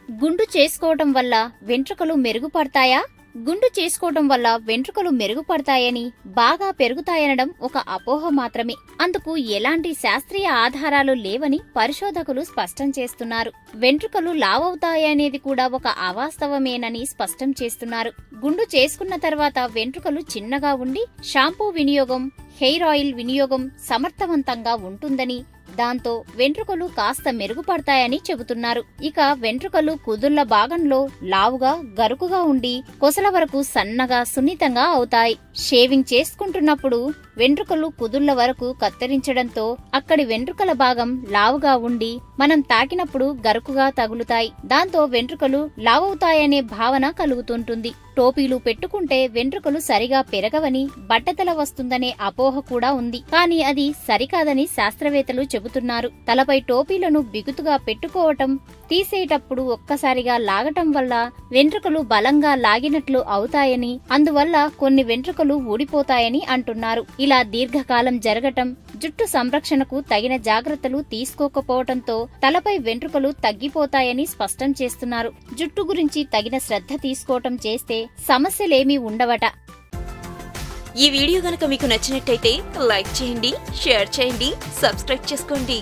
గుండు చేసుకోవటం వల్ల వెంట్రుకలు మెరుగుపడతాయా? గుండు చేసుకోవటం వల్ల వెంట్రుకలు మెరుగుపడతాయని, బాగా పెరుగుతాయనడం ఒక అపోహ మాత్రమే. అందుకు ఎలాంటి శాస్త్రీయ ఆధారాలు లేవని పరిశోధకులు స్పష్టం చేస్తున్నారు. వెంట్రుకలు లావవుతాయనేది కూడా ఒక అవాస్తవమేనని స్పష్టం చేస్తున్నారు. గుండు చేసుకున్న తర్వాత వెంట్రుకలు చిన్నగా ఉండి షాంపూ వినియోగం, హెయిర్ ఆయిల్ వినియోగం సమర్థవంతంగా ఉంటుందని, దాంతో వెంట్రుకలు కాస్త మెరుగుపడతాయని చెబుతున్నారు. ఇక వెంట్రుకలు కుదుళ్ల భాగంలో లావుగా, గరుకుగా ఉండి కొసల వరకు సన్నగా, సున్నితంగా అవుతాయి. షేవింగ్ చేసుకుంటున్నప్పుడు వెంట్రుకలు కుదుళ్ల వరకు కత్తిరించడంతో అక్కడి వెంట్రుకల భాగం లావుగా ఉండి మనం తాకినప్పుడు గరుకుగా తగులుతాయి. దాంతో వెంట్రుకలు లావవుతాయనే భావన కలుగుతుంటుంది. టోపీలు పెట్టుకుంటే వెంట్రుకలు సరిగా పెరగవని, బట్టతల వస్తుందనే అపోహ కూడా ఉంది. కానీ అది సరికాదని శాస్త్రవేత్తలు చెబుతున్నారు. తలపై టోపీలను బిగుతుగా పెట్టుకోవటం, తీసేటప్పుడు ఒక్కసారిగా లాగటం వల్ల వెంట్రుకలు బలంగా లాగినట్లు అవుతాయని, అందువల్ల కొన్ని వెంట్రుకలు ఊడిపోతాయని అంటున్నారు. ఇలా దీర్ఘకాలం జరగటం, జుట్టు సంరక్షణకు తగిన జాగ్రత్తలు తీసుకోకపోవటంతో తలపై వెంట్రుకలు తగ్గిపోతాయని స్పష్టం చేస్తున్నారు. జుట్టు గురించి తగిన శ్రద్ధ తీసుకోవటం చేస్తే సమస్యలేమీ ఉండవట. ఈ వీడియో గనక మీకు నచ్చినట్టయితే లైక్ చేయండి, షేర్ చేయండి, సబ్స్క్రైబ్ చేసుకోండి.